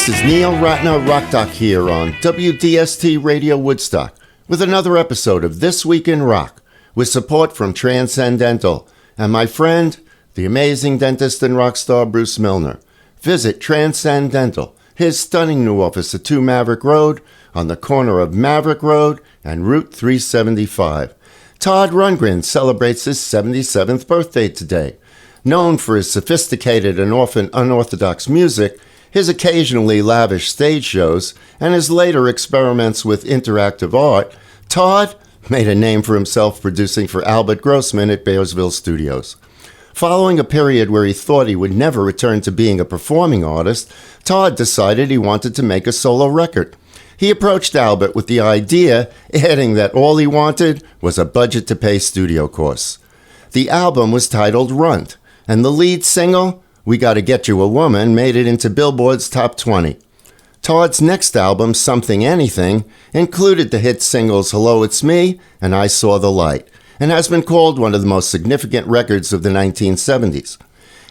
This is Neil Ratner Rock Doc here on WDST Radio Woodstock with another episode of This Week in Rock with support from Transcendental and my friend, the amazing dentist and rock star Bruce Milner. Visit Transcendental, his stunning new office at 2 Maverick Road on the corner of Maverick Road and Route 375. Todd Rundgren celebrates his 77th birthday today. Known for his sophisticated and often unorthodox music, his occasionally lavish stage shows, and his later experiments with interactive art, Todd made a name for himself producing for Albert Grossman at Bearsville Studios. Following a period where he thought he would never return to being a performing artist, Todd decided he wanted to make a solo record. He approached Albert with the idea, adding that all he wanted was a budget to pay studio costs. The album was titled Runt, and the lead single, We Gotta Get You a Woman, made it into Billboard's Top 20. Todd's next album, Something Anything, included the hit singles Hello It's Me and I Saw the Light, and has been called one of the most significant records of the 1970s.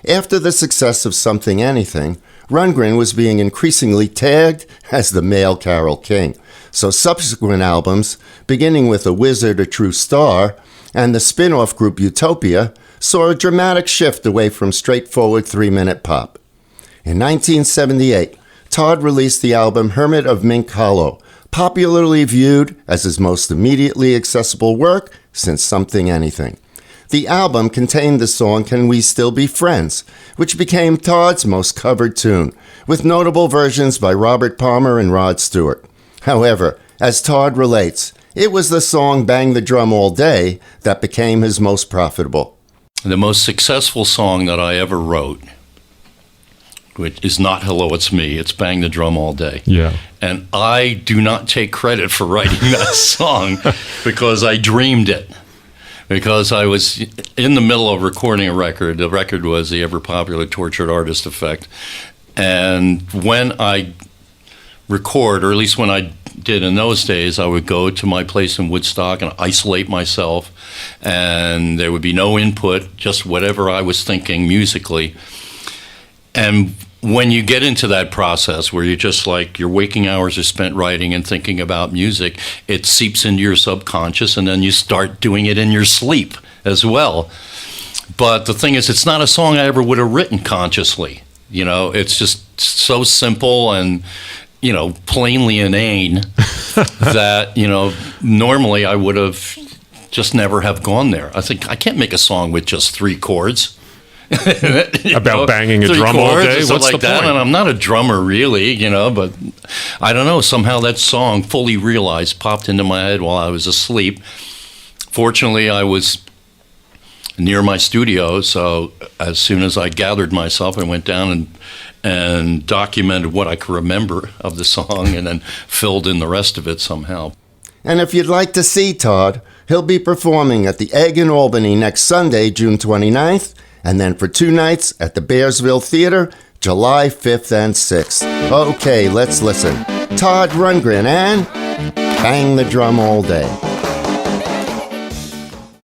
After the success of Something Anything, Rundgren was being increasingly tagged as the male Carole King, so subsequent albums, beginning with A Wizard, a True Star, and the spin-off group Utopia, saw a dramatic shift away from straightforward 3-minute pop. In 1978, Todd released the album Hermit of Mink Hollow, popularly viewed as his most immediately accessible work since Something Anything. The album contained the song Can We Still Be Friends, which became Todd's most covered tune, with notable versions by Robert Palmer and Rod Stewart. However, as Todd relates, it was the song Bang the Drum All Day that became his most profitable. The most successful song that I ever wrote, which is not Hello It's Me, it's Bang the Drum All Day. Yeah. And I do not take credit for writing that song because I dreamed it. Because I was in the middle of recording a record. The record was the ever-popular Tortured Artist Effect. And when I record, or at least when I did in those days, I would go to my place in Woodstock and isolate myself, and there would be no input, just whatever I was thinking musically. And when you get into that process where you're just like, your waking hours are spent writing and thinking about music, it seeps into your subconscious, and then you start doing it in your sleep as well. But the thing is, it's not a song I ever would have written consciously. You know, it's just so simple and, you know, plainly inane that, you know, normally I would have just never have gone there. I think I can't make a song with just 3 chords. About banging a drum all day? What's like the that. point? And I'm not a drummer really, you know, but I don't know. Somehow that song, fully realized, popped into my head while I was asleep. Fortunately, I was near my studio, so as soon as I gathered myself, I went down and documented what I could remember of the song and then filled in the rest of it somehow. And if you'd like to see Todd, he'll be performing at the Egg in Albany next Sunday, June 29th, and then for 2 nights at the Bearsville Theater, July 5th and 6th. Okay, let's listen. Todd Rundgren and Bang the Drum All Day.